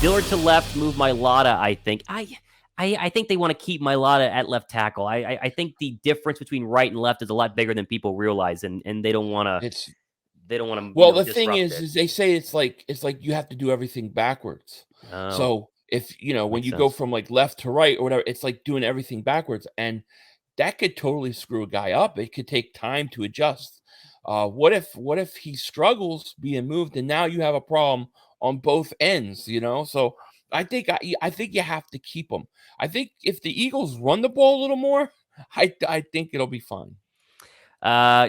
Dillard to left, move Mailata, I think. I think they want to keep Mailata at left tackle. I think the difference between right and left is a lot bigger than people realize, and they don't want to. They don't want to. Well, the thing is they say it's like you have to do everything backwards. Oh, so if when you go from like left to right or whatever, it's like doing everything backwards, and that could totally screw a guy up. It could take time to adjust. What if he struggles being moved, and now you have a problem on both ends? So I think you have to keep him. I think if the Eagles run the ball a little more, I think it'll be fine.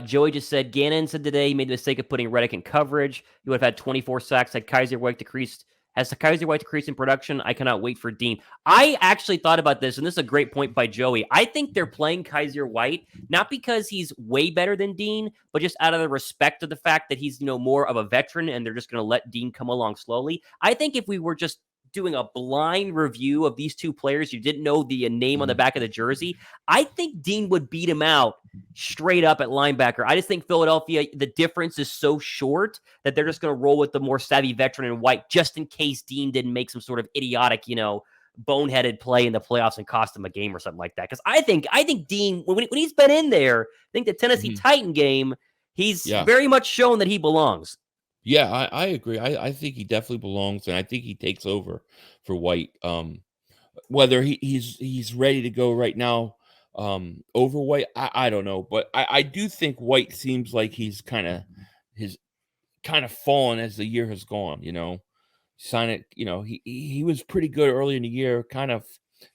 Joey just said, Gannon said today he made the mistake of putting Reddick in coverage. He would have had 24 sacks had Kyzir White decreased. Has the Kyzir White decreased in production? I cannot wait for Dean. I actually thought about this, and this is a great point by Joey. I think they're playing Kyzir White, not because he's way better than Dean, but just out of the respect of the fact that he's, more of a veteran, and they're just going to let Dean come along slowly. I think if we were just doing a blind review of these two players, you didn't know the name on the back of the jersey, I think Dean would beat him out straight up at linebacker. I just think Philadelphia, the difference is so short that they're just going to roll with the more savvy veteran in White, just in case Dean didn't make some sort of idiotic, boneheaded play in the playoffs and cost him a game or something like that. Because I think Dean, when he's been in there, I think the Tennessee Titan game, he's very much shown that he belongs. Yeah, I agree. I think he definitely belongs, and I think he takes over for White. Whether he's ready to go right now over White, I don't know, but I do think White seems like he's kind of fallen as the year has gone. Sign it. He was pretty good early in the year, kind of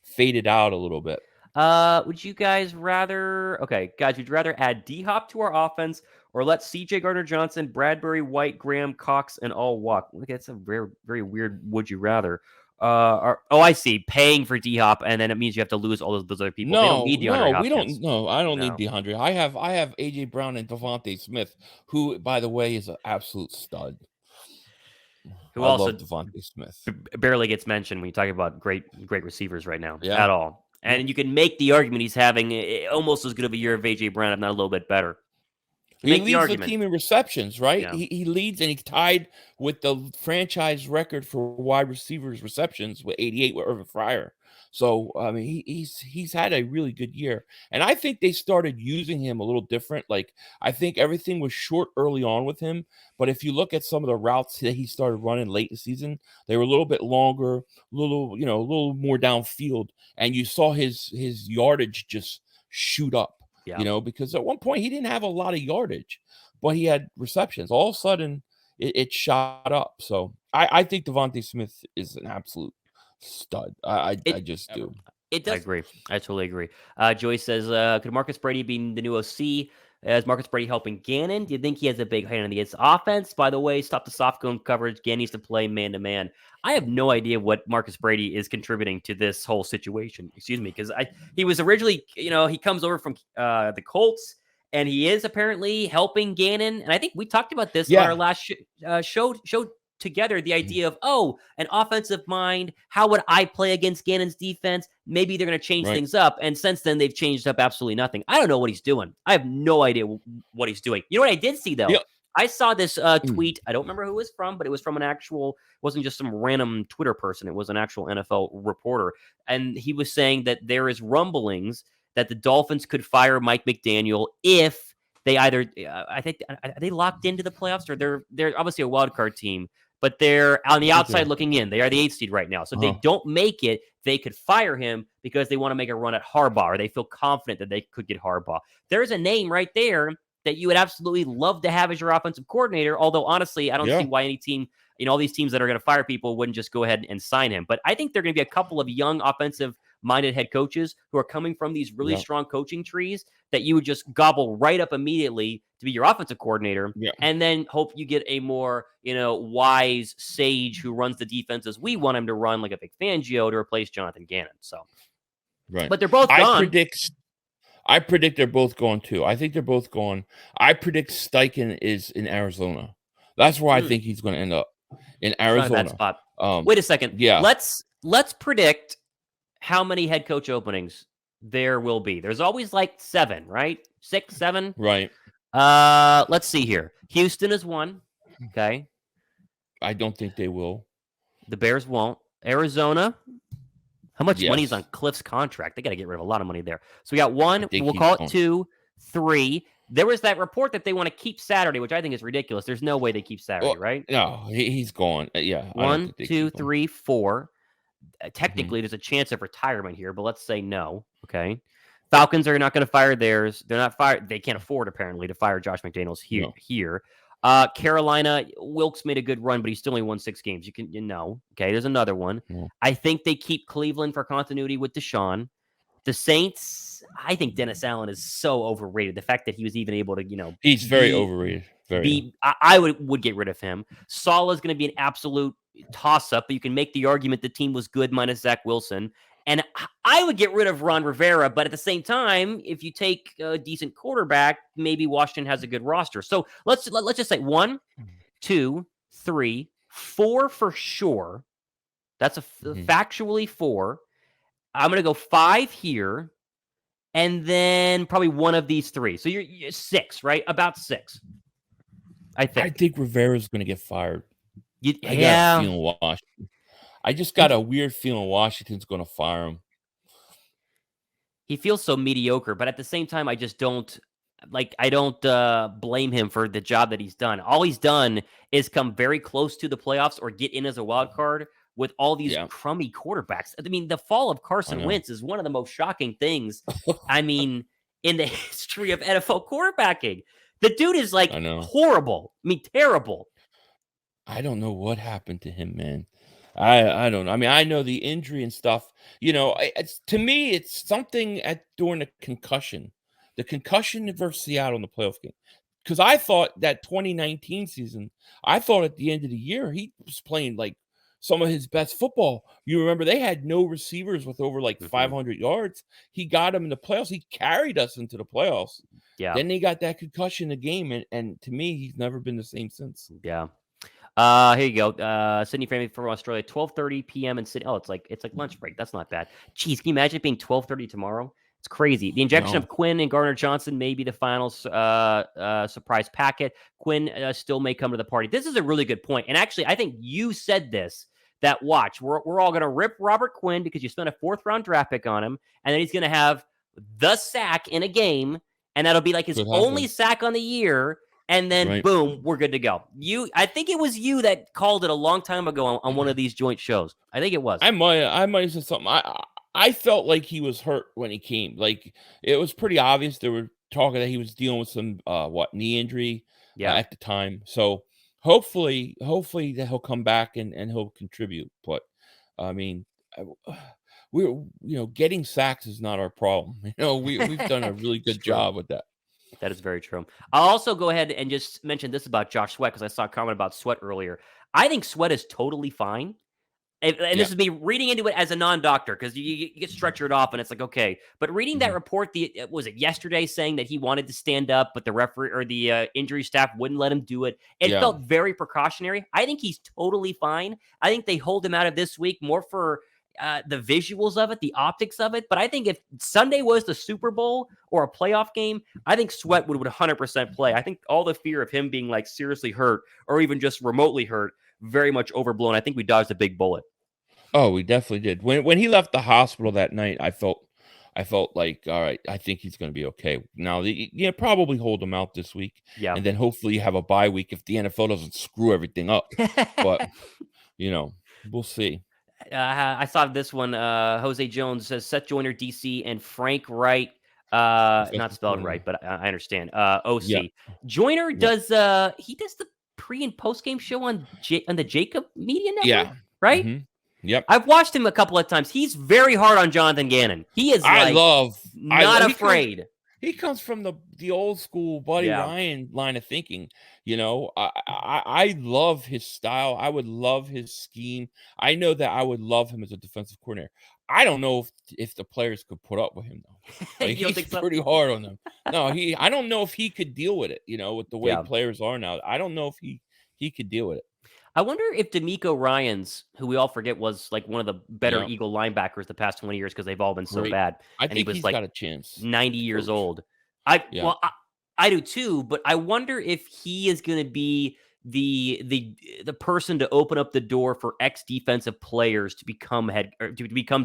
faded out a little bit. Would you guys rather? Okay, guys, would you rather add D-Hop to our offense or let CJ Gardner-Johnson, Bradberry, White, Graham, Cox, and all walk? Look, that's a very, very weird. Would you rather? I see. Paying for D-Hop, and then it means you have to lose all those other people. No, they don't need DeAndre Hopkins. We don't. No, I don't need DeAndre. I have AJ Brown and Devontae Smith, who, by the way, is an absolute stud. Who also love Devontae Smith. Barely gets mentioned when you talk about great receivers right now at all. And you can make the argument he's having almost as good of a year of AJ Brown, if not a little bit better. He leads the team in receptions, right? Yeah. He leads, and he tied with the franchise record for wide receivers receptions with 88 with Irvin Fryer. So, I mean, he's had a really good year. And I think they started using him a little different. Like, I think everything was short early on with him. But if you look at some of the routes that he started running late in the season, they were a little bit longer, a little more downfield. And you saw his yardage just shoot up. Yeah. Because at one point he didn't have a lot of yardage, but he had receptions. All of a sudden, it shot up. So I think Devontae Smith is an absolute stud. I just do. It does. I agree. I totally agree. Joy says, could Marcus Brady be the new OC? Is Marcus Brady helping Gannon? Do you think he has a big hand in the offense? By the way, stop the soft cone coverage. Gannon needs to play man-to-man. I have no idea what Marcus Brady is contributing to this whole situation. Excuse me, because he was originally, he comes over from the Colts, and he is apparently helping Gannon. And I think we talked about this on our last show together, the idea of, an offensive mind. How would I play against Gannon's defense? Maybe they're going to change things up. And since then, they've changed up absolutely nothing. I don't know what he's doing. I have no idea what he's doing. You know what I did see, though? Yeah. I saw this tweet. I don't remember who it was from, but it was from it wasn't just some random Twitter person. It was an actual NFL reporter. And he was saying that there is rumblings that the Dolphins could fire Mike McDaniel if they either, I think, are they locked into the playoffs, or they're obviously a wild card team, but they're on the outside looking in. They are the 8th seed right now. So if they don't make it, they could fire him because they want to make a run at Harbaugh, or they feel confident that they could get Harbaugh. There's a name right there that you would absolutely love to have as your offensive coordinator. Although, honestly, I don't see why any team, all these teams that are going to fire people wouldn't just go ahead and sign him. But I think there are going to be a couple of young offensive-minded head coaches who are coming from these really strong coaching trees that you would just gobble right up immediately to be your offensive coordinator, and then hope you get a more, wise sage who runs the defense as we want him to run, like a Vic Fangio, to replace Jonathan Gannon. So, but they're both gone. I predict they're both going too. I think they're both going. I predict Steichen is in Arizona. That's where I think he's going to end up, in Arizona. Not a bad spot. Wait a second. Yeah. Let's predict how many head coach openings there will be. There's always like 7, right? 6, 7. Right. Let's see here. Houston is 1. Okay. I don't think they will. The Bears won't. Arizona. How much money is on Cliff's contract? They got to get rid of a lot of money there. So we got 1. We'll call it 2, 3. There was that report that they want to keep Saturday, which I think is ridiculous. There's no way they keep Saturday, right? No, he's gone. Yeah. 1, 2, 3, 4. Technically, there's a chance of retirement here, but let's say no. Okay. Falcons are not going to fire theirs. They're not fired. They can't afford, apparently, to fire Josh McDaniels here. Carolina, Wilkes made a good run, but he still only won 6 games. Okay, there's another one. I think they keep Cleveland for continuity with Deshaun. The Saints, I think Dennis Allen is so overrated. The fact that he was even able to, he's very overrated. I would get rid of him. Saleh is going to be an absolute toss-up, but you can make the argument the team was good minus Zach Wilson. And I would get rid of Ron Rivera, but at the same time, if you take a decent quarterback, maybe Washington has a good roster. So let's just say 1, 2, 3, 4 for sure. That's factually 4. I'm going to go 5 here, and then probably one of these 3. So you're 6, right? About 6. I think Rivera's going to get fired. I got a feeling Washington. I just got a weird feeling Washington's going to fire him. He feels so mediocre, but at the same time, I just don't blame him for the job that he's done. All he's done is come very close to the playoffs or get in as a wild card with all these crummy quarterbacks. I mean, the fall of Carson Wentz is one of the most shocking things, in the history of NFL quarterbacking. The dude is horrible. I mean, terrible. I don't know what happened to him, man. I don't know. I mean, I know the injury and stuff. To me, it's something during the concussion versus Seattle in the playoff game. Because I thought that 2019 season, at the end of the year, he was playing like some of his best football. You remember they had no receivers with over 500 yards. He got them in the playoffs. He carried us into the playoffs. Yeah. Then they got that concussion in the game, and to me, he's never been the same since. Yeah. Here you go. Sydney Framing from Australia, 12:30 p.m. in Sydney. Oh, it's like lunch break. That's not bad. Jeez, can you imagine it being 12:30 tomorrow? It's crazy. The injection of Quinn and Gardner-Johnson may be the final surprise packet. Quinn still may come to the party. This is a really good point. And actually, I think you said this, that watch, we're all going to rip Robert Quinn because you spent a 4th-round draft pick on him, and then he's going to have the sack in a game, and that'll be like his only sack on the year. And then, boom, we're good to go. I think it was you that called it a long time ago on one of these joint shows. I think it was. I might have said something. I felt like he was hurt when he came. Like, it was pretty obvious. They were talking that he was dealing with some knee injury at the time. So hopefully that he'll come back and he'll contribute. But I mean, we're getting sacks is not our problem. We've done a really good job with that. That is very true. I'll also go ahead and just mention this about Josh Sweat, because I saw a comment about Sweat earlier. I think Sweat is totally fine. And this is me reading into it as a non-doctor, because you get stretchered off and it's like, okay. But reading that report, was it yesterday, saying that he wanted to stand up, but the referee or the injury staff wouldn't let him do it. It felt very precautionary. I think he's totally fine. I think they hold him out of this week more for the visuals of it, the optics of it. But I think if Sunday was the Super Bowl or a playoff game, I think Sweat would 100% play. I think all the fear of him being seriously hurt or even just remotely hurt, very much overblown. I think we dodged a big bullet. Oh, we definitely did. When he left the hospital that night, I felt like, all right, I think he's going to be okay. Now, probably hold him out this week. Yeah. And then hopefully you have a bye week if the NFL doesn't screw everything up. But, we'll see. I saw this one. Jose Jones says Seth Joyner, DC, and Frank Wright. Not spelled right, but I understand. OC. Yeah. Joyner does the pre and post game show on the Jacob Media Network. Yeah. Right. Mm-hmm. Yep. I've watched him a couple of times. He's very hard on Jonathan Gannon. He is not afraid. He comes from the old school Buddy Ryan line of thinking. I love his style. I would love his scheme. I know that I would love him as a defensive coordinator. I don't know if the players could put up with him though. He's pretty hard on them. No, I don't know if he could deal with it. With the way players are now. I don't know if he could deal with it. I wonder if DeMeco Ryans, who we all forget was one of the better Eagle linebackers the past 20 years because they've all been so bad. I think he's got a chance. 90 years old. I do too, but I wonder if he is going to be the person to open up the door for ex defensive players to become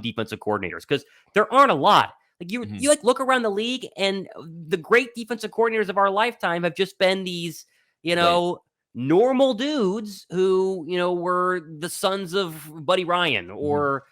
defensive coordinators, because there aren't a lot. Like you like look around the league, and the great defensive coordinators of our lifetime have just been these, normal dudes who, were the sons of Buddy Ryan, or,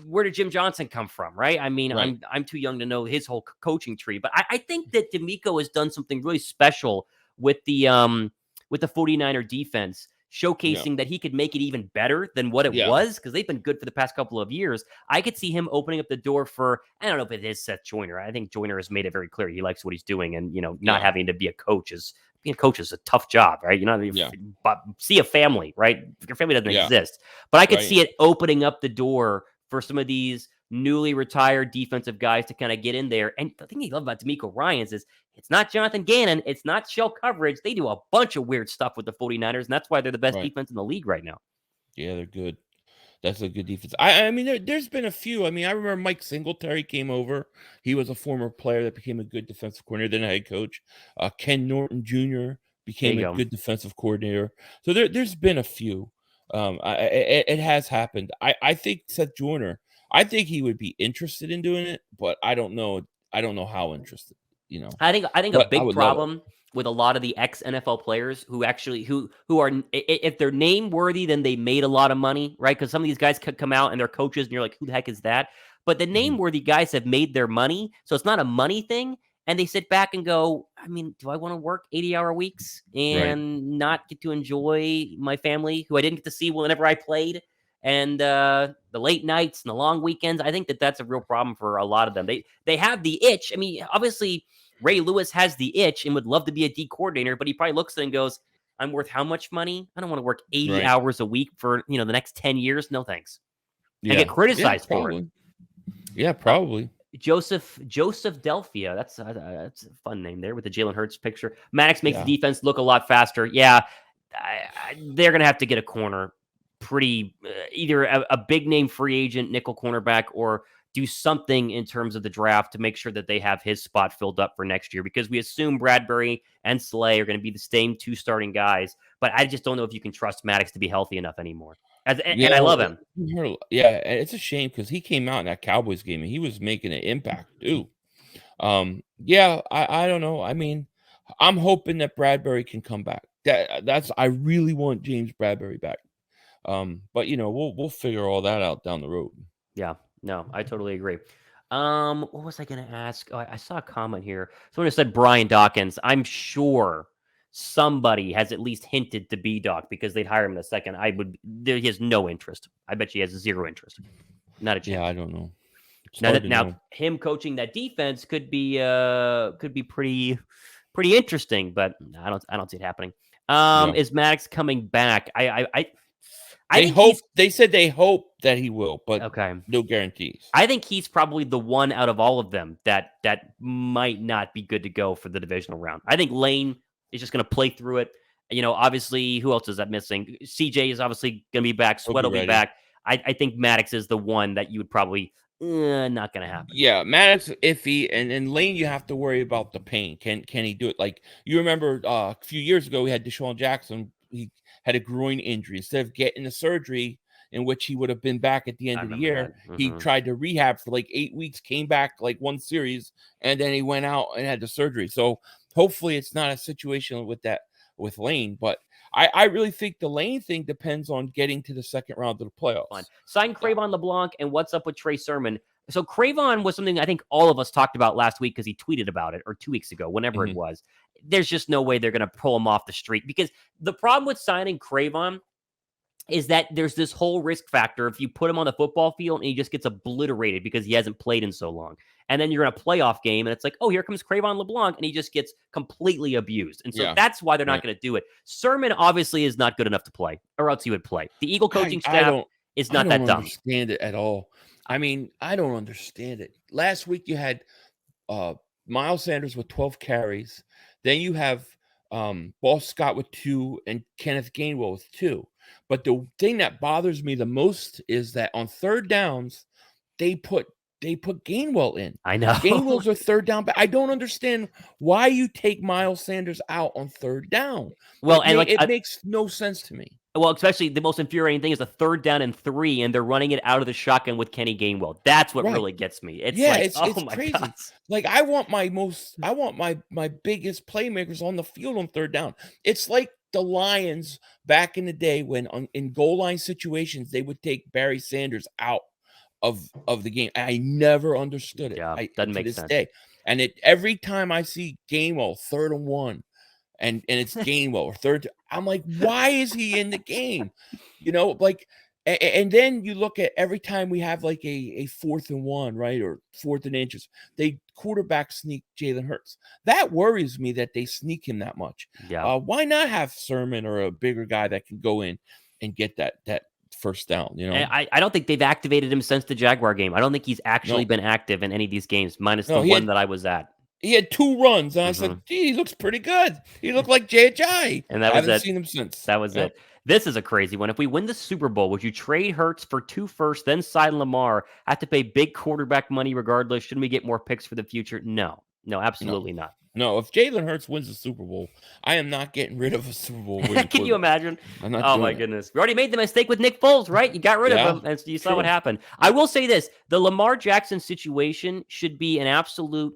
where did Jim Johnson come from? Right. I mean, I'm too young to know his whole coaching tree, but I think that DeMeco has done something really special with the 49er defense, showcasing that he could make it even better than what it was, because they've been good for the past couple of years. I could see him opening up the door for, I don't know if it is Seth Joyner. I think Joyner has made it very clear he likes what he's doing, and, not having to be a coach is, being a coach is a tough job, right? See a family, right? Your family doesn't exist. But I could see it opening up the door for some of these newly retired defensive guys to kind of get in there. And the thing I love about DeMeco Ryans is it's not Jonathan Gannon. It's not shell coverage. They do a bunch of weird stuff with the 49ers, and that's why they're the best defense in the league right now. Yeah, they're good. That's a good defense. I mean, there's been a few. I mean, I remember Mike Singletary came over. He was a former player that became a good defensive coordinator, then a head coach. Ken Norton Jr. became a good defensive coordinator. So there's been a few. It has happened. I think Seth Joyner, I think he would be interested in doing it, but I don't know how interested. I think a big problem with a lot of the ex-NFL players who actually who are, if they're name worthy, then they made a lot of money, right? Because some of these guys could come out and they're coaches, and you're like, who the heck is that? But the name worthy guys have made their money, so it's not a money thing. And they sit back and go, I mean, do I want to work 80-hour weeks and not get to enjoy my family, who I didn't get to see whenever I played, and the late nights and the long weekends? I think that's a real problem for a lot of them. They have the itch. I mean, obviously, Ray Lewis has the itch and would love to be a D coordinator, but he probably looks at it and goes, I'm worth how much money? I don't want to work 80 hours a week for, the next 10 years. No, thanks. I get criticized for it. Yeah, probably. Joseph Delphia. That's a fun name there with the Jalen Hurts picture. Maddox makes the defense look a lot faster. Yeah, they're going to have to get a corner, either a big name free agent nickel cornerback, or do something in terms of the draft to make sure that they have his spot filled up for next year, because we assume Bradberry and Slay are going to be the same two starting guys. But I just don't know if you can trust Maddox to be healthy enough anymore. And I love him. Yeah, it's a shame because he came out in that Cowboys game and he was making an impact too. I don't know. I mean, I'm hoping that Bradberry can come back. I really want James Bradberry back. But we'll figure all that out down the road. Yeah. No, I totally agree. What was I going to ask? Oh, I saw a comment here. Someone said Brian Dawkins. I'm sure somebody has at least hinted to B-Doc because they'd hire him in a second. He has no interest. I bet he has zero interest. Not a chance. Yeah, I don't know. Now, him coaching that defense could be pretty interesting, but I don't see it happening. Is Maddox coming back? They said they hope that he will, but no guarantees. I think he's probably the one out of all of them that might not be good to go for the divisional round. I think Lane is just going to play through it. Obviously, who else is that missing? CJ is obviously going to be back. Sweat will be back. I think Maddox is the one that you would probably not going to happen. Yeah, Maddox iffy, and Lane you have to worry about the pain. Can he do it? Like you remember a few years ago, we had Deshaun Jackson. He had a groin injury. Instead of getting the surgery in which he would have been back at the end of the year, he tried to rehab for like 8 weeks, came back like one series, and then he went out and had the surgery. So hopefully it's not a situation with Lane, but I really think the Lane thing depends on getting to the second round of the playoffs. Fine. Sign Cre'Von LeBlanc, and what's up with Trey Sermon? So Cre'Von was something I think all of us talked about last week because he tweeted about it, or 2 weeks ago, whenever it was. There's just no way they're going to pull him off the street, because the problem with signing Cre'Von is that there's this whole risk factor if you put him on the football field and he just gets obliterated because he hasn't played in so long. And then you're in a playoff game and it's like, oh, here comes Cre'Von LeBlanc, and he just gets completely abused. And so that's why they're not going to do it. Sermon obviously is not good enough to play, or else he would play. The Eagle coaching staff is not that dumb. I don't understand it at all. I mean, I don't understand it. Last week you had Miles Sanders with 12 carries. Then you have Ball Scott with 2 and Kenneth Gainwell with 2. But the thing that bothers me the most is that on third downs, they put they put Gainwell in. I know. Gainwell's a third down back. I don't understand why you take Miles Sanders out on third down. Well, it makes no sense to me. Well, especially the most infuriating thing is a 3rd down and 3, and they're running it out of the shotgun with Kenny Gainwell. That's what really gets me. It's it's crazy. God. Like I want my biggest playmakers on the field on third down. It's like the Lions back in the day when in goal line situations they would take Barry Sanders out of the game. I never understood it. Yeah, doesn't make sense. Day. And every time I see Gainwell 3rd and 1. And it's Gainwell or third. I'm like, why is he in the game? Like, and then you look at every time we have like a 4th and 1, right, or 4th and inches, they quarterback sneak Jalen Hurts. That worries me that they sneak him that much. Yeah. Why not have Sermon or a bigger guy that can go in and get that first down? And I don't think they've activated him since the Jaguar game. I don't think he's actually been active in any of these games, minus the one that I was at. He had 2 runs, and I was like, gee, he looks pretty good. He looked like J.J. And I haven't seen him since. That was it. This is a crazy one. If we win the Super Bowl, would you trade Hurts for 2 firsts, then sign Lamar, have to pay big quarterback money regardless? Shouldn't we get more picks for the future? No, absolutely not. No, if Jalen Hurts wins the Super Bowl, I am not getting rid of a Super Bowl winning. Can you imagine? I'm not oh, my goodness. We already made the mistake with Nick Foles, right? You got rid of him, and you saw what happened. I will say this. The Lamar Jackson situation should be an absolute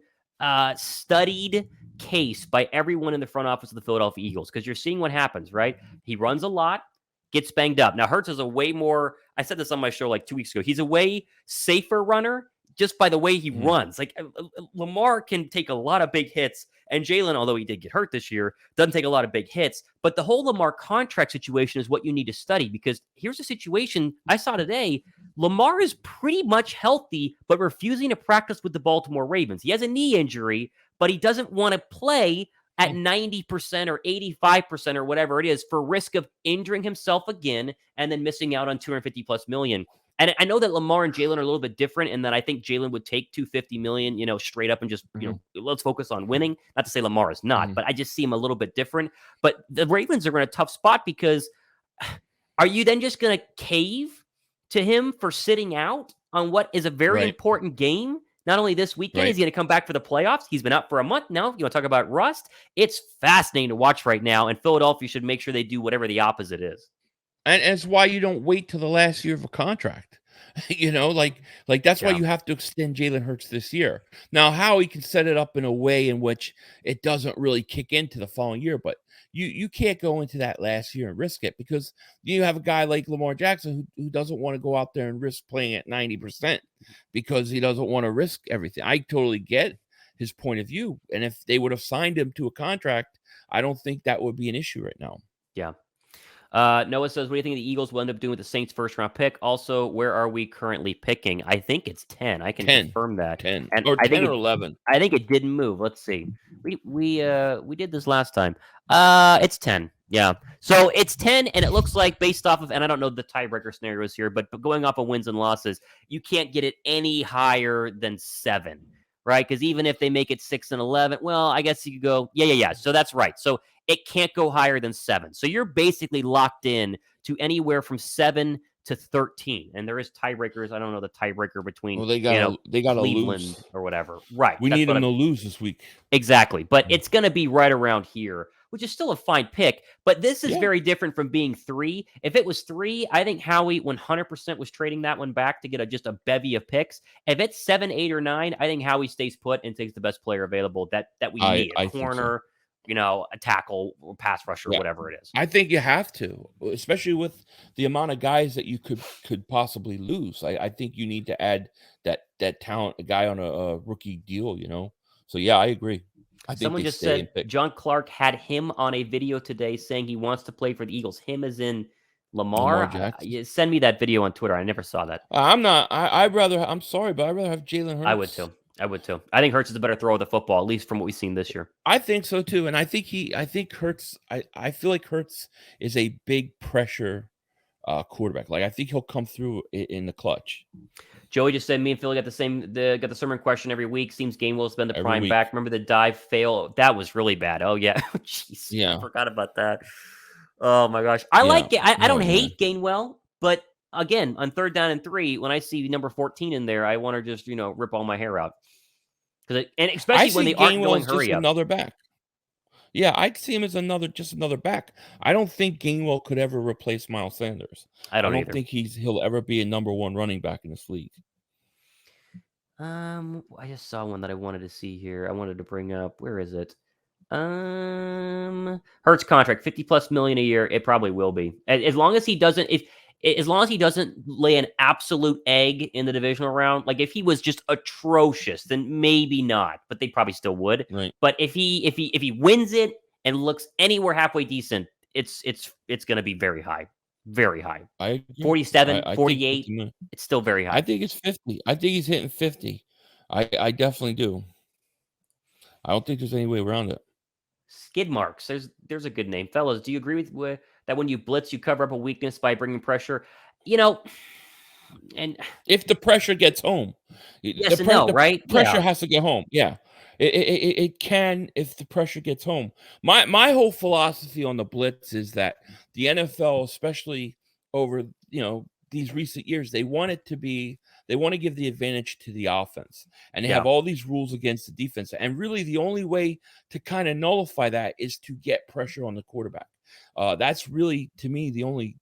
studied case by everyone in the front office of the Philadelphia Eagles, because you're seeing what happens, right? He runs a lot, gets banged up. Now, Hurts is a way more, I said this on my show like 2 weeks ago, he's a way safer runner just by the way he runs. Like, Lamar can take a lot of big hits, and Jalen, although he did get hurt this year, doesn't take a lot of big hits. But the whole Lamar contract situation is what you need to study, because here's a situation I saw today. Lamar is pretty much healthy, but refusing to practice with the Baltimore Ravens. He has a knee injury, but he doesn't want to play at 90% or 85% or whatever it is for risk of injuring himself again and then missing out on $250+ million. And I know that Lamar and Jalen are a little bit different in that I think Jalen would take $250 million, straight up and just, let's focus on winning. Not to say Lamar is not, but I just see him a little bit different. But the Ravens are in a tough spot, because are you then just going to cave to him for sitting out on what is a very important game? Not only this weekend, is he going to come back for the playoffs? He's been out for a month now. You want to talk about rust? It's fascinating to watch right now, and Philadelphia should make sure they do whatever the opposite is. And it's why you don't wait till the last year of a contract. Like that's why you have to extend Jalen Hurts this year. Now, how he can set it up in a way in which it doesn't really kick into the following year, but you can't go into that last year and risk it, because you have a guy like Lamar Jackson who doesn't want to go out there and risk playing at 90% because he doesn't want to risk everything. I totally get his point of view. And if they would have signed him to a contract, I don't think that would be an issue right now. Yeah. Noah says, what do you think the Eagles will end up doing with the Saints' first-round pick? Also, where are we currently picking? I think it's 10. I can confirm that. 10. And or 10 I think or 11. I think it didn't move. Let's see. We did this last time. It's 10. Yeah. So it's 10, and it looks like based off of, and I don't know the tiebreaker scenarios here, but going off of wins and losses, you can't get it any higher than 7, right? Because even if they make it 6 and 11, well, I guess you could go, yeah. So that's right. So it can't go higher than 7. So you're basically locked in to anywhere from 7 to 13. And there is tiebreakers. I don't know the tiebreaker between they got Cleveland lose. or whatever. Right. We need them to lose this week. Exactly. But it's going to be right around here, which is still a fine pick. But this is very different from being 3. If it was 3, I think Howie 100% was trading that one back to get just a bevy of picks. If it's 7, 8, or 9, I think Howie stays put and takes the best player available that we need. A corner, a tackle or pass rusher, whatever it is. I think you have to, especially with the amount of guys that you could possibly lose. I think you need to add that talent, a guy on a rookie deal, So, yeah, I agree. I think someone just said John Clark had him on a video today saying he wants to play for the Eagles. Him as in Lamar send me that video on Twitter. I never saw that. I'm sorry, but I'd rather have Jalen Hurts. I would too. I think Hurts is a better thrower of the football, at least from what we've seen this year. I think so too. And I think Hurts, I feel like Hurts is a big pressure quarterback. Like, I think he'll come through in the clutch. Joey just said me and Philly got the sermon question every week. Seems Gainwell's been the prime back. Remember the dive fail? That was really bad. Oh yeah. Jeez. Yeah. I forgot about that. Oh my gosh. I like it. I don't hate Gainwell, but again, on 3rd down and 3, when I see number 14 in there, I want to just, rip all my hair out. And especially when they aren't going hurry up. Another back. Yeah, I'd see him as another back. I don't think Gainwell could ever replace Miles Sanders. I don't think he'll ever be a number 1 running back in this league. I just saw one that I wanted to see here. I wanted to bring up, where is it? Hurts contract, $50+ million a year. It probably will be. As long as he doesn't, as long as he doesn't lay an absolute egg in the divisional round. Like if he was just atrocious, then maybe not, but they probably still would. Right. But if he wins it and looks anywhere halfway decent, it's going to be very high. Very high. 47, 48. It's still very high. I think it's 50. I think he's hitting 50. I definitely do. I don't think there's any way around it. Skid marks. There's a good name. Fellas, do you agree with that when you blitz, you cover up a weakness by bringing pressure? And if the pressure gets home. Yes and no, right? Pressure has to get home. Yeah. It can if the pressure gets home. My whole philosophy on the blitz is that the NFL, especially over these recent years, they want to give the advantage to the offense, and they have all these rules against the defense. And really, the only way to kind of nullify that is to get pressure on the quarterback. That's really, to me, the only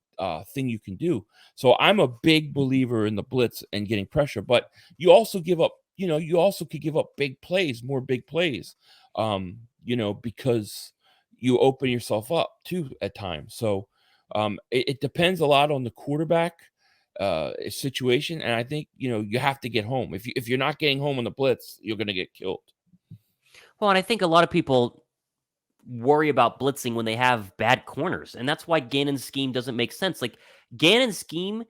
thing you can do. So I'm a big believer in the blitz and getting pressure, but you also give up. You also could give up more big plays, because you open yourself up too at times. So it depends a lot on the quarterback situation. And I think, you have to get home. If you're not getting home on the blitz, you're going to get killed. Well, and I think a lot of people worry about blitzing when they have bad corners. And that's why Gannon's scheme doesn't make sense. Like Gannon's scheme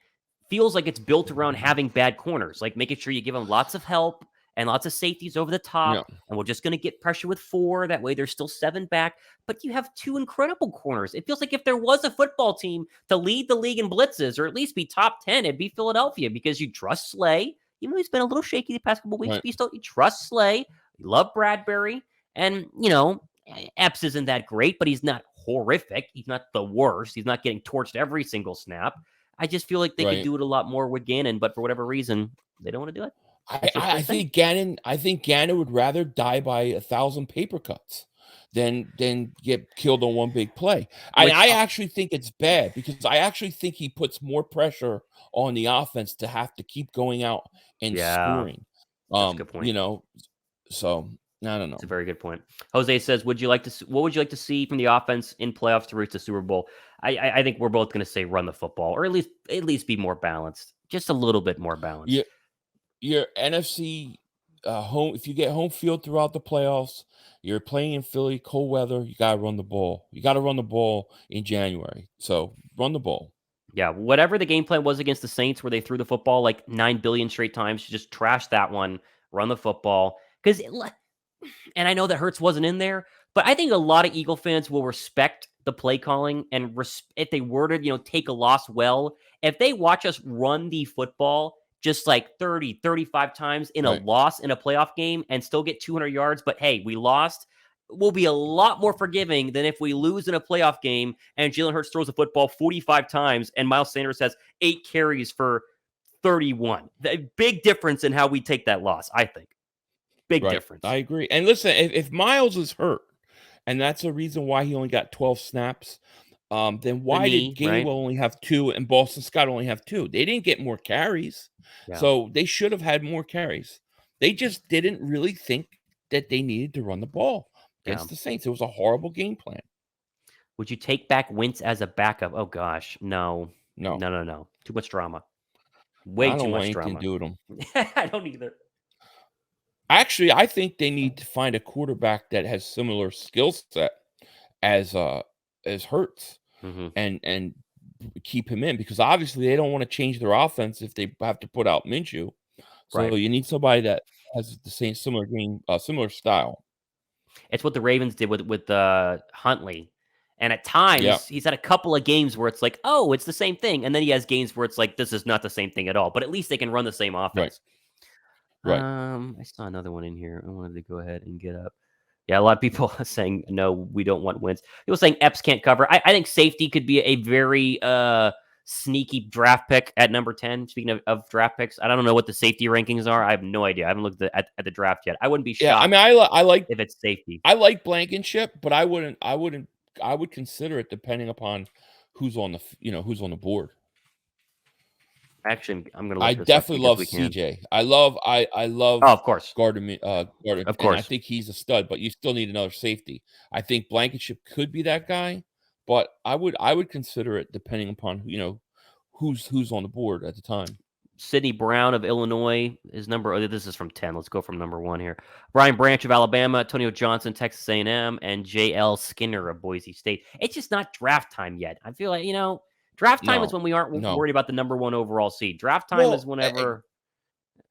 feels like it's built around having bad corners, like making sure you give them lots of help and lots of safeties over the top. Yeah. And we're just going to get pressure with 4. That way there's still 7 back, but you have 2 incredible corners. It feels like if there was a football team to lead the league in blitzes, or at least be top 10, it'd be Philadelphia, because you trust Slay. Even though he's been a little shaky the past couple of weeks, but you trust Slay. You love Bradberry. And, Epps isn't that great, but he's not horrific. He's not the worst. He's not getting torched every single snap. I just feel like they could do it a lot more with Gannon, but for whatever reason, they don't want to do it. I think Gannon would rather die by 1,000 paper cuts than get killed on one big play. I actually think it's bad, because I actually think he puts more pressure on the offense to have to keep going out and scoring. That's a good point. So I don't know. It's a very good point. Jose says, what would you like to see from the offense in playoffs to reach the Super Bowl? I think we're both going to say run the football, or at least be more balanced, just a little bit more balanced. Your NFC home, if you get home field throughout the playoffs, you're playing in Philly, cold weather, you got to run the ball. You got to run the ball in January. So run the ball. Yeah, whatever the game plan was against the Saints, where they threw the football like 9 billion straight times, just trash that one, run the football. And I know that Hurts wasn't in there, but I think a lot of Eagle fans will respect the play calling, and if they were to, take a loss well, if they watch us run the football just like 30, 35 times in a loss in a playoff game and still get 200 yards, but hey, we lost, we'll be a lot more forgiving than if we lose in a playoff game and Jalen Hurts throws the football 45 times and Miles Sanders has 8 carries for 31. The big difference in how we take that loss, I think. Big difference. I agree. And listen, if Miles is hurt, and that's the reason why he only got 12 snaps, then why did Gainwell only have 2 and Boston Scott only have 2? They didn't get more carries. Yeah. So they should have had more carries. They just didn't really think that they needed to run the ball against the Saints. It was a horrible game plan. Would you take back Wentz as a backup? Oh, gosh. No. Too much drama. Way too much drama. I don't want anything to do with them. I don't either. Actually, I think they need to find a quarterback that has similar skill set as Hurts, and keep him in, because obviously they don't want to change their offense if they have to put out Minshew. So you need somebody that has the same similar style. It's what the Ravens did with Huntley. And at times, he's had a couple of games where it's like, oh, it's the same thing. And then he has games where it's like, this is not the same thing at all. But at least they can run the same offense. Right. I saw another one in here. I wanted to go ahead and get up. Yeah, a lot of people are saying, no, we don't want Wentz. People saying Epps can't cover. I think safety could be a very sneaky draft pick at number 10. Speaking of draft picks, I don't know what the safety rankings are. I have no idea. I haven't looked at the draft yet. I wouldn't be shocked. Yeah, I mean, I like if it's safety. I like Blankenship, but I would consider it depending upon who's on the board. Actually, I'm going to. I definitely love CJ. I love. Oh, of course, Gardner. Of course, I think he's a stud, but you still need another safety. I think Blankenship could be that guy, but I would consider it depending upon who's on the board at the time. Sidney Brown of Illinois is number. This is from 10. Let's go from number 1 here. Brian Branch of Alabama, Antonio Johnson, Texas A&M, and J.L. Skinner of Boise State. It's just not draft time yet. I feel like draft time is when we aren't worried about the number 1 overall seed. Draft time is whenever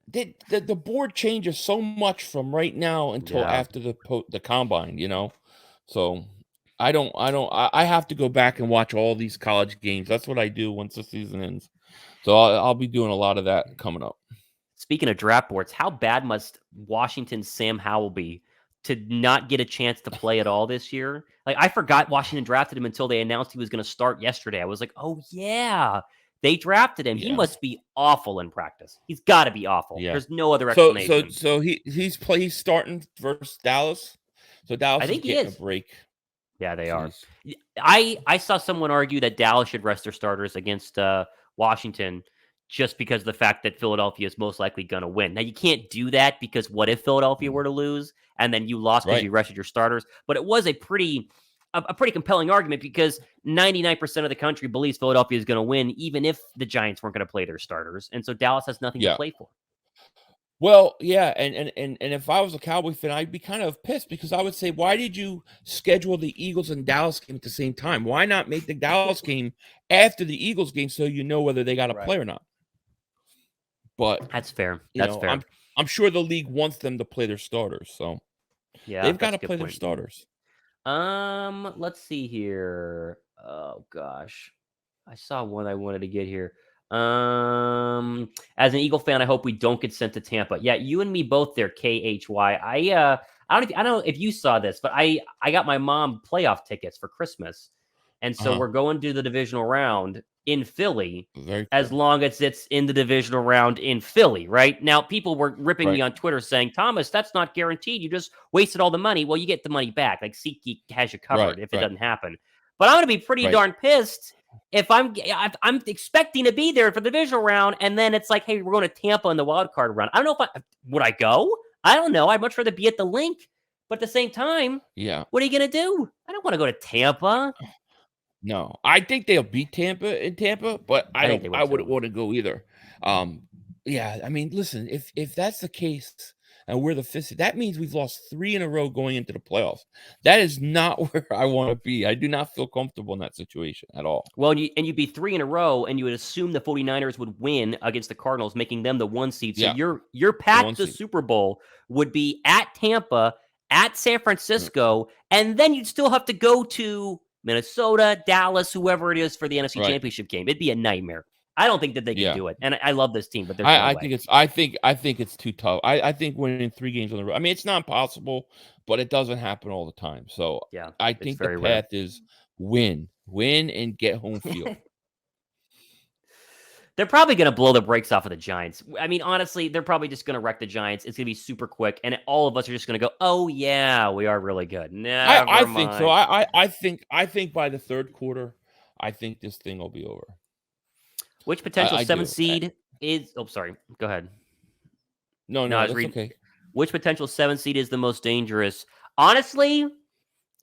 the board changes so much from right now until after the combine. So I have to go back and watch all these college games. That's what I do once the season ends. So I'll be doing a lot of that coming up. Speaking of draft boards, how bad must Washington's Sam Howell be to not get a chance to play at all this year? Like, I forgot Washington drafted him until they announced he was going to start yesterday. I was like, oh yeah, they drafted him. Yeah. He must be awful in practice. He's got to be awful. Yeah. There's no other explanation. So he's starting versus Dallas. So Dallas is getting a break. Yeah, they are. I saw someone argue that Dallas should rest their starters against Washington just because of the fact that Philadelphia is most likely going to win. Now, you can't do that because what if Philadelphia were to lose and then you lost because you rested your starters? But it was a pretty compelling argument because 99% of the country believes Philadelphia is going to win, even if the Giants weren't going to play their starters. And so Dallas has nothing to play for. Well, yeah, and if I was a Cowboy fan, I'd be kind of pissed because I would say, why did you schedule the Eagles and Dallas game at the same time? Why not make the Dallas game after the Eagles game so you know whether they got to play or not? But that's fair. That's fair. I'm sure the league wants them to play their starters, so they've got to play their starters. Let's see here. Oh gosh, I saw one I wanted to get here. As an Eagle fan, I hope we don't get sent to Tampa. Yeah, you and me both there, KHY. I don't know if you saw this, but I got my mom playoff tickets for Christmas. And so we're going to the divisional round in Philly as long as it's in the divisional round in Philly, right? Now, people were ripping me on Twitter saying, Thomas, that's not guaranteed. You just wasted all the money. Well, you get the money back. Like SeatGeek has you covered if it doesn't happen. But I'm going to be pretty darn pissed if I'm expecting to be there for the divisional round, and then it's like, hey, we're going to Tampa in the wild card round. I don't know would I go? I don't know. I'd much rather be at the link, but at the same time, what are you going to do? I don't want to go to Tampa. No, I think they'll beat Tampa in Tampa, but I wouldn't want to go either. Yeah, I mean, listen, if that's the case, and we're the fifth, that means we've lost 3 in a row going into the playoffs. That is not where I want to be. I do not feel comfortable in that situation at all. Well, you'd be 3 in a row, and you would assume the 49ers would win against the Cardinals, making them the 1 seed. So your path to the Super Bowl would be at Tampa, at San Francisco, and then you'd still have to go to Minnesota, Dallas, whoever it is for the NFC Championship game. It'd be a nightmare. I don't think that they can do it, and I love this team, but there's no way. I think it's too tough. I think winning 3 games on the road. I mean, it's not possible, but it doesn't happen all the time. So I think the path is win, and get home field. They're probably going to blow the brakes off of the Giants. I mean, honestly, they're probably just going to wreck the Giants. It's going to be super quick, and all of us are just going to go, "Oh yeah, we are really good." I think so. I think by the third quarter, I think this thing will be over. Which potential 7 seed is? Oh, sorry. Go ahead. No, that's okay. Which potential 7 seed is the most dangerous? Honestly,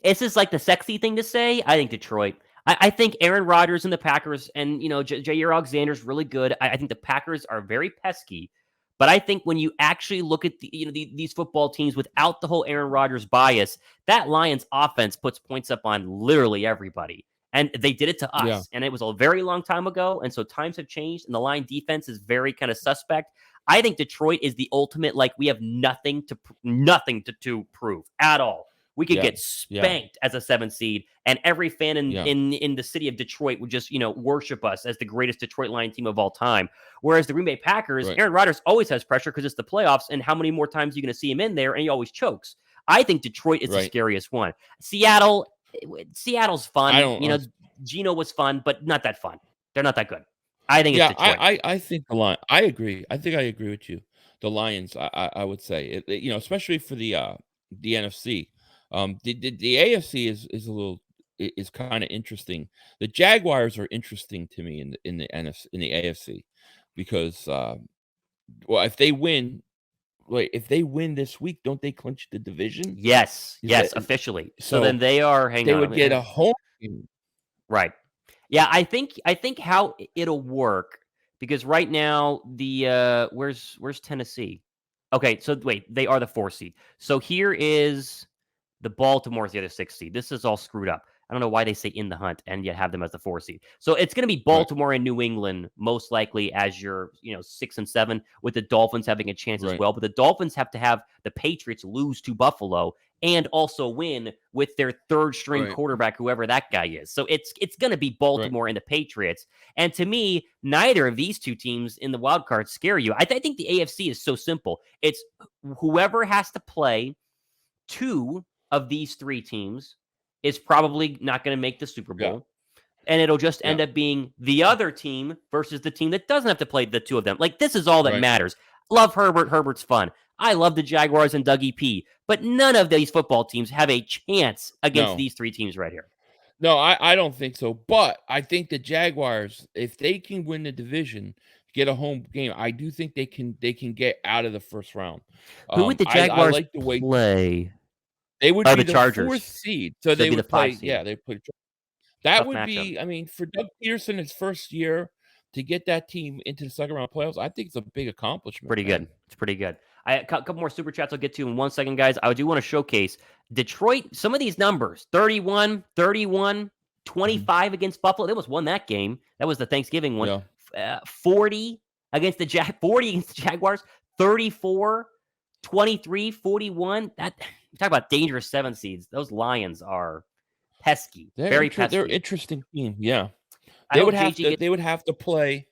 this is like the sexy thing to say. I think Detroit. I think Aaron Rodgers and the Packers, and Jair Alexander's really good. I think the Packers are very pesky, but I think when you actually look at these football teams without the whole Aaron Rodgers bias, that Lions offense puts points up on literally everybody. And they did it to us, and it was a very long time ago, and so times have changed, and the line defense is very kind of suspect. I think Detroit is the ultimate, like, we have nothing to prove at all. We could get spanked as a 7 seed, and every fan in the city of Detroit would just, worship us as the greatest Detroit Lion team of all time. Whereas the Green Bay Packers, Aaron Rodgers always has pressure because it's the playoffs, and how many more times are you going to see him in there, and he always chokes. I think Detroit is the scariest one. Seattle's fun. Geno was fun, but not that fun. They're not that good. I think it's Detroit. I think the Lions. I agree. I think I agree with you. The Lions, I would say, especially for the NFC. The AFC is a little is kind of interesting. The Jaguars are interesting to me in the NFC in the AFC because well, if they win this week, don't they clinch the division? Yes, officially. So then they would get a home game. Right. Yeah, I think how it'll work, because right now the where's Tennessee? Okay, so wait, they are the 4 seed. So here is the Baltimore's the other 6 seed. This is all screwed up. I don't know why they say in the hunt and yet have them as the 4 seed. So it's going to be Baltimore and New England most likely as your 6 and 7, with the Dolphins having a chance as well. But the Dolphins have to have the Patriots lose to Buffalo and also win with their third string quarterback, whoever that guy is. So it's going to be Baltimore and the Patriots. And to me, neither of these two teams in the wild card scare you. I think the AFC is so simple. It's whoever has to play 2 of these 3 teams is probably not going to make the Super Bowl. And it'll just end up being the other team versus the team that doesn't have to play the 2 of them. Like, this is all that matters. Love Herbert. Herbert's fun. I love the Jaguars and Dougie P. But none of these football teams have a chance against these 3 teams right here. No, I don't think so. But I think the Jaguars, if they can win the division, get a home game, I do think they can get out of the first round. Who would the Jaguars play? They would be the Chargers. 4th seed. So they would play. Yeah, they play. That Tough would matchup. be. I mean, for Doug Peterson, his first year to get that team into the second round playoffs, I think it's a big accomplishment. Pretty good. It's pretty good. A couple more super chats I'll get to in 1 second, guys. I do want to showcase Detroit. Some of these numbers: 31, 25 against Buffalo. They almost won that game. That was the Thanksgiving one. 40 against the Jaguars. 34, 23, 41. That. You talk about dangerous 7 seeds. Those Lions are pesky. Very pesky. They're an interesting team. Yeah. They would have to play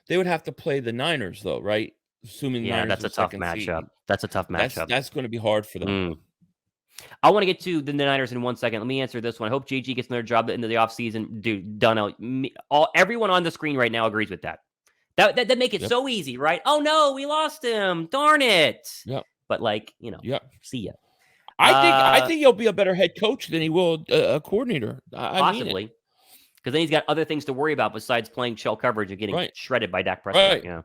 the Niners though, right? Assuming that's a tough matchup. That's a tough matchup. That's going to be hard for them. I want to get to the Niners in 1 second. Let me answer this one. I hope JG gets another job at the end of the offseason. Dude, done. Everyone on the screen right now agrees with that. That make it so easy, right? Oh no, we lost him. Darn it. Yep. But see ya. I think he'll be a better head coach than he will a coordinator. Possibly, because then he's got other things to worry about besides playing shell coverage and getting shredded by Dak Prescott. Right.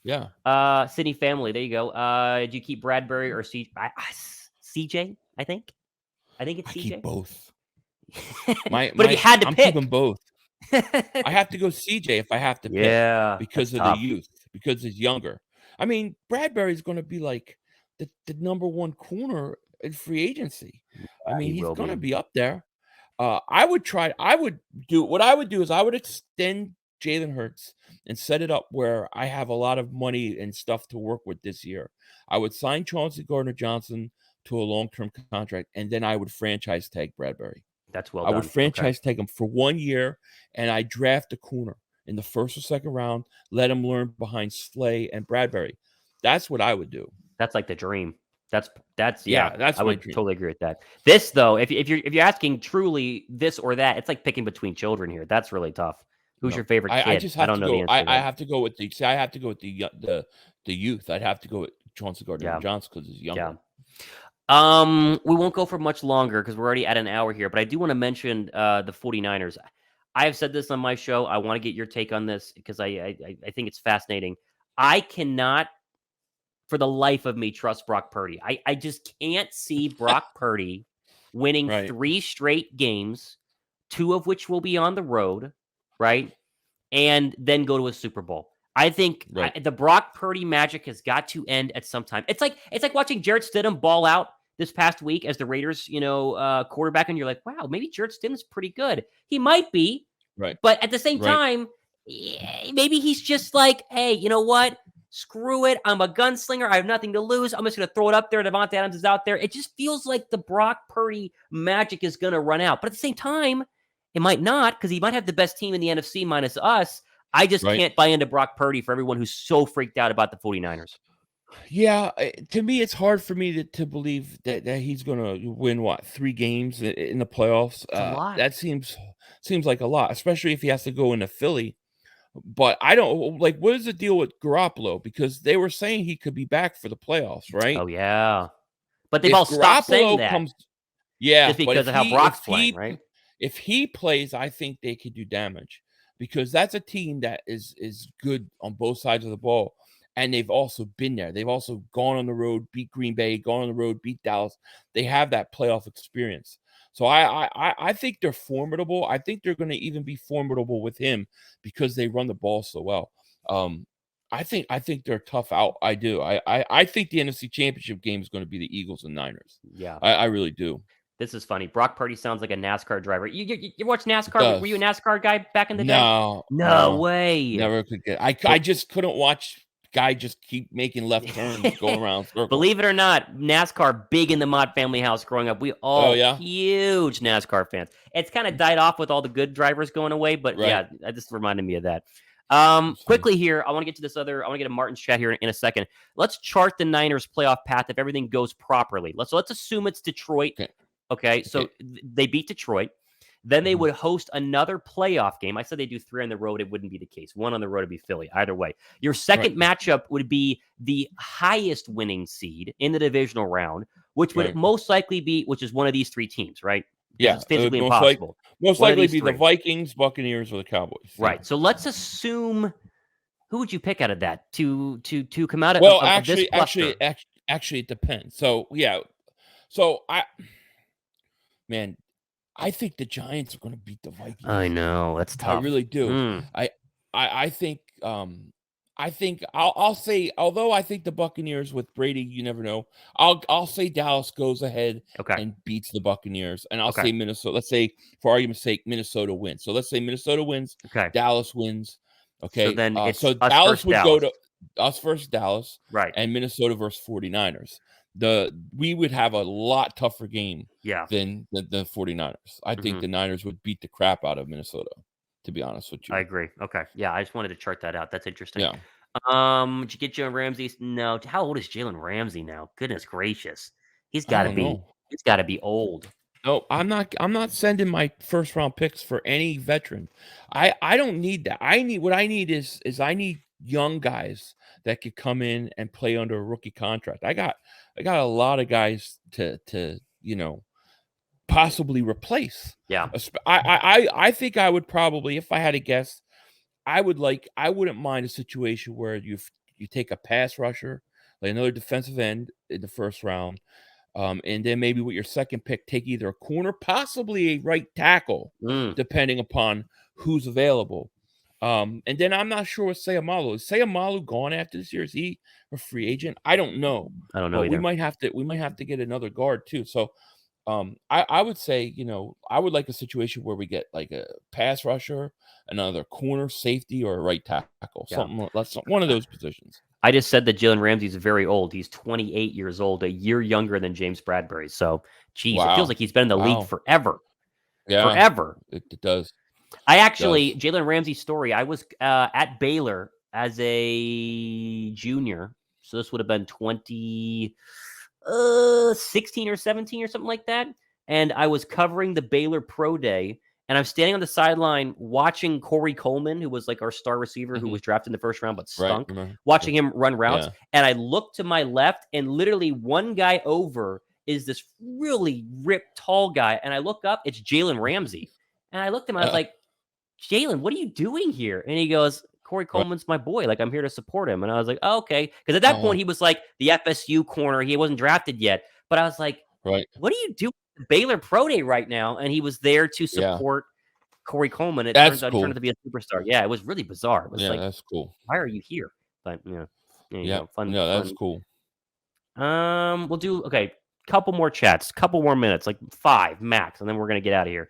Yeah. Sydney family. There you go. Do you keep Bradberry or CJ? I think it's CJ. Keep both. But if you had to I'm pick, keeping both. I have to go CJ if I have to pick. Yeah, because of the youth, because he's younger. I mean, Bradberry is going to be like the number 1 corner in free agency. I mean, he's going to be up there. What I would do is I would extend Jalen Hurts and set it up where I have a lot of money and stuff to work with this year. I would sign CJ Gardner-Johnson to a long-term contract, and then I would franchise tag Bradberry. That's well done. I would franchise tag him for 1 year, and I draft a corner in the first or second round, let him learn behind Slay and Bradberry. That's what I would do. That's like the dream. That's I would totally agree with that. This though, if you're asking truly this or that, it's like picking between children here. That's really tough. Who's your favorite kid? I don't know the answer. I have to go with the youth. I'd have to go with CJ Gardner-Johnson because he's younger. Yeah. We won't go for much longer because we're already at an hour here, but I do want to mention the 49ers. I have said this on my show. I want to get your take on this because I think it's fascinating. I cannot, for the life of me, trust Brock Purdy. I just can't see Brock Purdy winning 3 straight games, 2 of which will be on the road, right? And then go to a Super Bowl. I think the Brock Purdy magic has got to end at some time. It's like watching Jarrett Stidham ball out this past week as the Raiders, quarterback, and you're like, wow, maybe Jarrett Stidham's pretty good. He might be, right? But at the same time, maybe he's just like, hey, you know what? Screw it. I'm a gunslinger. I have nothing to lose. I'm just going to throw it up there. Devontae Adams is out there. It just feels like the Brock Purdy magic is going to run out. But at the same time, it might not, because he might have the best team in the NFC minus us. I just can't buy into Brock Purdy for everyone who's so freaked out about the 49ers. Yeah, to me, it's hard for me to believe that he's going to win, 3 games in the playoffs. A lot. That seems like a lot, especially if he has to go into Philly. But I don't like, what is the deal with Garoppolo? Because they were saying he could be back for the playoffs, right? Oh yeah, but they've all stopped saying that. Yeah, just because of how Brock's playing, right? If he plays, I think they could do damage, because that's a team that is good on both sides of the ball, and they've also been there. They've also gone on the road, beat Green Bay, gone on the road, beat Dallas. They have that playoff experience. So I think they're formidable. I think they're going to even be formidable with him because they run the ball so well. I think they're tough out. I do. I think the NFC Championship game is going to be the Eagles and Niners. Yeah, I really do. This is funny. Brock Purdy sounds like a NASCAR driver. You watch NASCAR? Were you a NASCAR guy back in the day? No way. Never could get. I just couldn't watch guy just keep making left turns, going around circles. Believe it or not, NASCAR big in the Mott family house growing up. We all huge NASCAR fans. It's kind of died off with all the good drivers going away, but yeah, that just reminded me of that. Quickly here, I want to get to this other. I want to get to Martin's chat here in a second. Let's chart the Niners' playoff path if everything goes properly. Let's assume it's Detroit. Okay, so they beat Detroit. Then they would host another playoff game. I said they do 3 on the road. It wouldn't be the case. 1 on the road would be Philly. Either way. Your second matchup would be the highest winning seed in the divisional round, which would most likely be, which is one of these 3 teams, right? Yeah. It's physically impossible. Most likely be the Vikings, Buccaneers, or the Cowboys. Right. So let's assume, who would you pick out of that to come out of this cluster? Actually, it depends. So, I think the Giants are going to beat the Vikings. I know, that's tough. I really do. I think I'll say, although I think the Buccaneers with Brady, you never know. I'll say Dallas goes ahead and beats the Buccaneers, and I'll say Minnesota. Let's say, for argument's sake, Minnesota wins. So let's say Minnesota wins. Dallas wins. Okay. So then Dallas would go to us versus Dallas, right? And Minnesota versus 49ers. We would have a lot tougher game than the 49ers. I think the Niners would beat the crap out of Minnesota, to be honest with you. I agree. Okay. Yeah, I just wanted to chart that out. That's interesting. Yeah. Did you get Jalen Ramsey? No. How old is Jalen Ramsey now? Goodness gracious. He's got to be old. No, I'm not sending my first round picks for any veteran. I don't need that. I need young guys that could come in and play under a rookie contract. I got a lot of guys to possibly replace. Yeah. I think I would probably, if I had to guess, I wouldn't mind a situation where you take a pass rusher, like another defensive end in the first round. And then maybe with your second pick, take either a corner, possibly a right tackle, depending upon who's available. And then I'm not sure what Sayamalu is. Sayamalu gone after this year? Is he a free agent? I don't know. I don't know either. We might have to get another guard too. So I would say, I would like a situation where we get like a pass rusher, another corner, safety, or a right tackle. Something that's one of those positions. I just said that Jalen Ramsey is very old. He's 28 years old, a year younger than James Bradberry. So, geez, it feels like he's been in the league forever. Yeah, forever. It does. Jalen Ramsey's story, I was at Baylor as a junior. So this would have been 2016 or 17 or something like that. And I was covering the Baylor Pro Day. And I'm standing on the sideline watching Corey Coleman, who was like our star receiver, who was drafted in the first round but stunk, watching him run routes. Yeah. And I looked to my left, and literally one guy over is this really ripped, tall guy. And I look up, it's Jalen Ramsey. And I looked at him, I was like, Jalen, what are you doing here? And he goes, Corey Coleman's my boy. Like, I'm here to support him. And I was like, oh, okay. Because at that point, he was like the FSU corner. He wasn't drafted yet. But I was like, what are you doing at the Baylor Pro Day right now? And he was there to support Corey Coleman. It turns out he turned out to be a superstar. Yeah, it was really bizarre. It was like, that's cool. Why are you here? But, there you go. Fun. That's cool. We'll do, couple more chats, couple more minutes, like 5 max, and then we're going to get out of here.